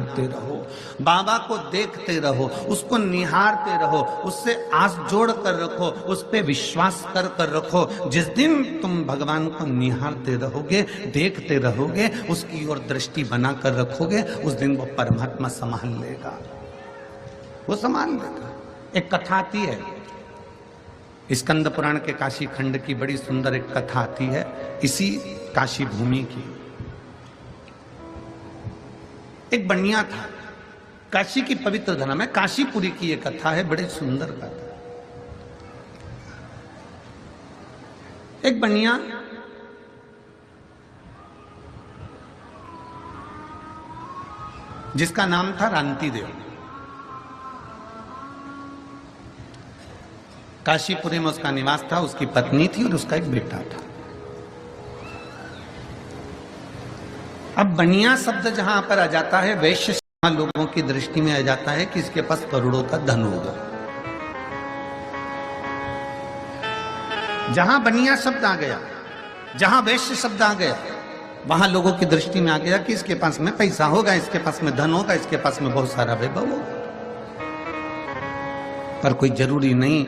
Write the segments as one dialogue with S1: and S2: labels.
S1: निहारते रहो, बाबा को देखते रहो, उसको निहारते रहो, उससे आस जोड़ कर रखो, उस पे विश्वास कर कर रखो। जिस दिन तुम भगवान को निहारते रहोगे, देखते रहोगे, उसकी ओर दृष्टि बना कर रखोगे, उस दिन वो परमात्मा संभाल लेगा, वो संभाल लेगा। एक कथा आती है स्कंद पुराण के काशी खंड की, बड़ी सुंदर एक कथा आती है इसी काशी भूमि की। एक बनिया था, काशी की पवित्र धरा में काशीपुरी की एक कथा है, बड़ी सुंदर कथा। एक बनिया जिसका नाम था रांति देव, काशीपुरी में उसका निवास था, उसकी पत्नी थी और उसका एक बेटा था। अब बनिया शब्द जहां पर आ जाता है, वैश्य लोगों की दृष्टि में आ जाता है कि इसके पास करोड़ों का धन होगा। जहां बनिया शब्द आ गया, जहां वैश्य शब्द आ गया, वहां लोगों की दृष्टि में आ गया कि इसके पास में पैसा होगा, इसके पास में धन होगा, इसके पास में बहुत सारा वैभव होगा। पर कोई जरूरी नहीं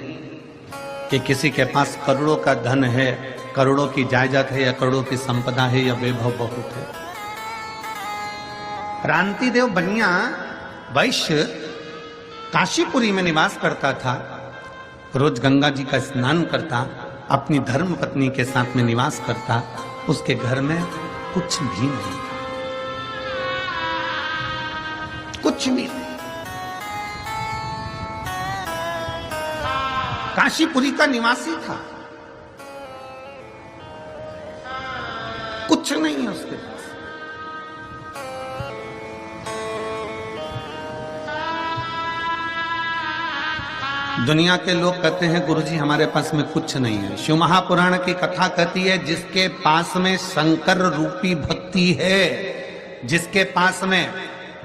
S1: कि किसी के पास करोड़ों का धन है, करोड़ों की जायदाद है, या करोड़ों की संपदा है, या वैभव बहुत है। रांति देव बनिया वैश्य काशीपुरी में निवास करता था, रोज गंगा जी का स्नान करता, अपनी धर्म पत्नी के साथ में निवास करता। उसके घर में कुछ भी नहीं था, कुछ भी नहीं। काशीपुरी का निवासी था, कुछ नहीं है उसके पास। दुनिया के लोग कहते हैं गुरुजी हमारे पास में कुछ नहीं है। शिव महापुराण की कथा कहती है जिसके पास में शंकर रूपी भक्ति है, जिसके पास में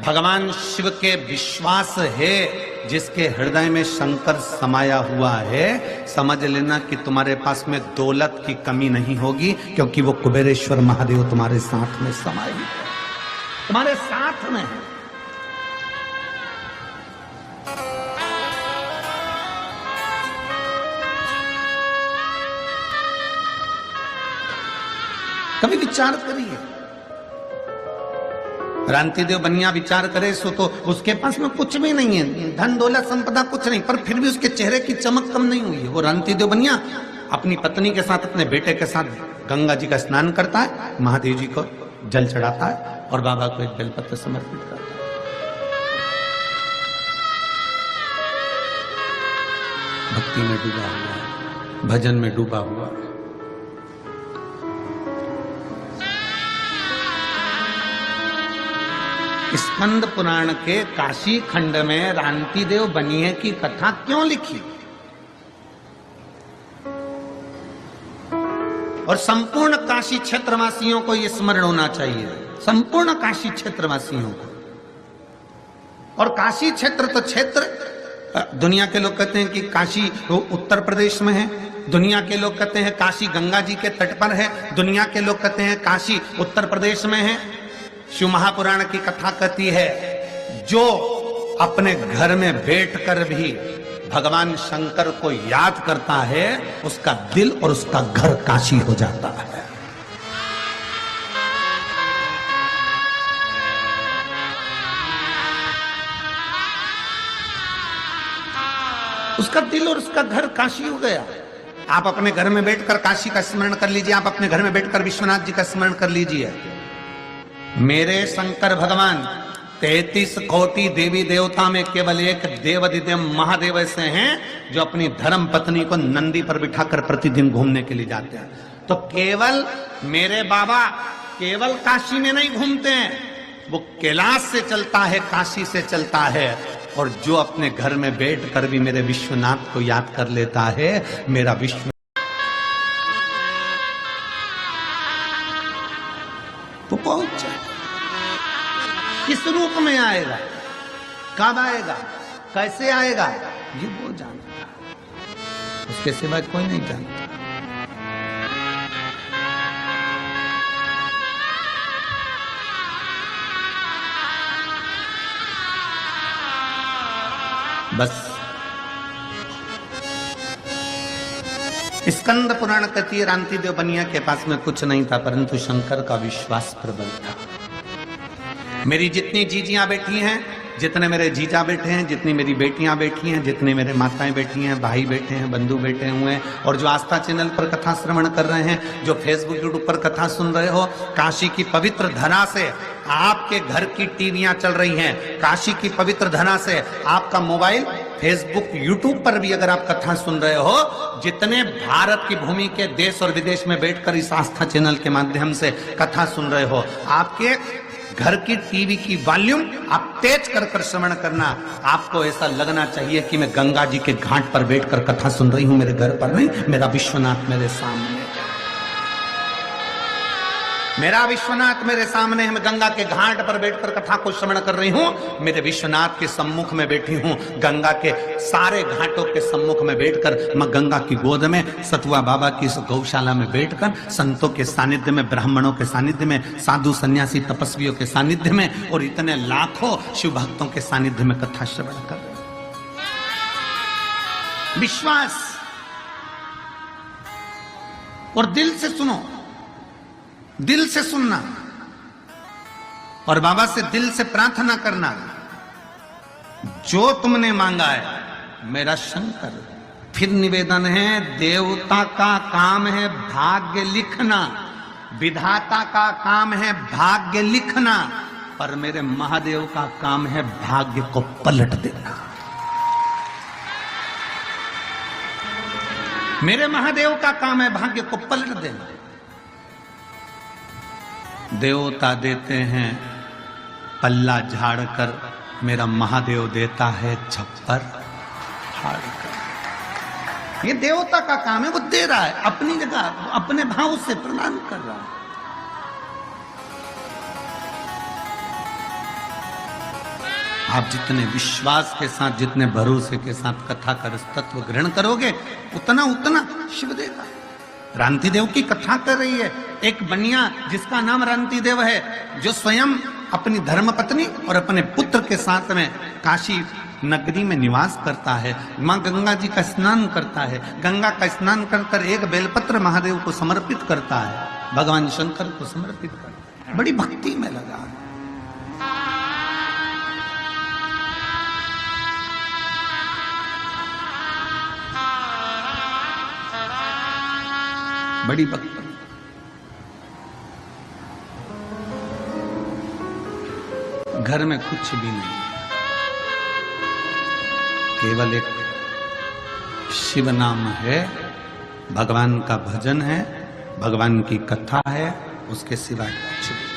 S1: भगवान शिव के विश्वास है, जिसके हृदय में शंकर समाया हुआ है, समझ लेना कि तुम्हारे पास में दौलत की कमी नहीं होगी, क्योंकि वो कुबेरेश्वर महादेव तुम्हारे साथ में समाये, तुम्हारे साथ में है। कभी विचार करिए, रांति देव बनिया विचार करे सो तो उसके पास में कुछ भी नहीं है, धन दौलत संपदा कुछ नहीं, पर फिर भी उसके चेहरे की चमक कम नहीं हुई है। वो रांति देव बनिया अपनी पत्नी के साथ, अपने बेटे के साथ गंगा जी का स्नान करता है, महादेव जी को जल चढ़ाता है और बाबा को एक बेलपत्र समर्पित करता है। भक्ति में डूबा हुआ है, भजन में डूबा हुआ है। स्कंद पुराण के काशी खंड में रांति देव बनिए की कथा क्यों लिखी, और संपूर्ण काशी क्षेत्रवासियों को यह स्मरण होना चाहिए, संपूर्ण काशी क्षेत्रवासियों को। और काशी क्षेत्र तो क्षेत्र, दुनिया के लोग कहते हैं कि काशी उत्तर प्रदेश में है, दुनिया के लोग कहते हैं काशी गंगा जी के तट पर है, दुनिया के लोग कहते हैं काशी उत्तर प्रदेश में है। शिव महापुराण की कथा कहती है जो अपने घर में बैठकर भी भगवान शंकर को याद करता है, उसका दिल और उसका घर काशी हो जाता है। उसका दिल और उसका घर काशी हो गया। आप अपने घर में बैठकर काशी का स्मरण कर लीजिए, आप अपने घर में बैठकर विश्वनाथ जी का स्मरण कर लीजिए। मेरे शंकर भगवान 33 कोटि देवी देवता में केवल एक देवाधिदेव महादेव ऐसे हैं जो अपनी धर्म पत्नी को नंदी पर बिठाकर प्रतिदिन घूमने के लिए जाते हैं। तो केवल मेरे बाबा केवल काशी में नहीं घूमते हैं, वो कैलाश से चलता है, काशी से चलता है। और जो अपने घर में बैठकर भी मेरे विश्वनाथ को याद कर लेता है, मेरा विश्व तो पहुंच जाए। किस रूप में आएगा, कब आएगा, कैसे आएगा, ये वो जानता है, उसके सिवा कोई नहीं जानता। बस स्कंद पुराण कहती है रांति देव बनिया के पास में कुछ नहीं था, परंतु शंकर का विश्वास प्रबल था। मेरी जितनी जीजियां बैठी हैं, जितने मेरे जीजा बैठे हैं, जितनी मेरी बेटियां बैठी हैं, जितनी मेरे माताएं बैठी हैं, भाई बैठे हैं, बंधु बैठे हुए हैं, और जो आस्था चैनल पर कथा श्रवण कर रहे हैं, जो फेसबुक यूट्यूब पर कथा सुन रहे हो, काशी की पवित्र धरा से आपके घर की टीवियां चल रही हैं, काशी की पवित्र धरा से आपका मोबाइल फेसबुक यूट्यूब पर भी अगर आप कथा सुन रहे हो, जितने भारत की भूमि के देश और विदेश में बैठकर इस आस्था चैनल के माध्यम से कथा सुन रहे हो, आपके घर की टीवी की वॉल्यूम आप तेज कर श्रवण करना। आपको ऐसा लगना चाहिए कि मैं गंगा जी के घाट पर बैठकर कथा सुन रही हूं, मेरे घर पर नहीं, मेरा विश्वनाथ मेरे सामने, मेरा विश्वनाथ मेरे सामने है। मैं गंगा के घाट पर बैठकर कथा को श्रवण कर रही हूं, मेरे विश्वनाथ के सम्मुख में बैठी हूं, गंगा के सारे घाटों के सम्मुख में बैठकर मैं गंगा की गोद में सतुआ बाबा की इस गौशाला में बैठकर संतों के सानिध्य में, ब्राह्मणों के सानिध्य में, साधु सन्यासी तपस्वियों के सानिध्य में और इतने लाखों शिव भक्तों के सानिध्य में कथा श्रवण कर रहे हूं। विश्वास और दिल से सुनो, दिल से सुनना और बाबा से दिल से प्रार्थना करना। जो तुमने मांगा है मेरा शंकर, फिर निवेदन है, देवता का काम है भाग्य लिखना, विधाता का काम है भाग्य लिखना, पर मेरे महादेव का काम है भाग्य को पलट देना। मेरे महादेव का काम है भाग्य को पलट देना। देवता देते हैं पल्ला झाड़कर, मेरा महादेव देता है छप्पर फाड़कर। ये देवता का काम है, वो दे रहा है अपनी जगह, अपने भाव से प्रदान कर रहा है। आप जितने विश्वास के साथ, जितने भरोसे के साथ कथा कर तत्व ग्रहण करोगे, उतना उतना शिव देगा। रांति देव की कथा कर रही है एक बनिया जिसका नाम रांति देव है, जो स्वयं अपनी धर्मपत्नी और अपने पुत्र के साथ में काशी नगरी में निवास करता है। मां गंगा जी का स्नान करता है, गंगा का स्नान कर एक बेलपत्र महादेव को समर्पित करता है, भगवान शंकर को समर्पित करता है, बड़ी भक्ति में लगा है। बड़ी भक्ति। घर में कुछ भी नहीं, केवल एक शिव नाम है, भगवान का भजन है, भगवान की कथा है, उसके सिवाय कुछ भी।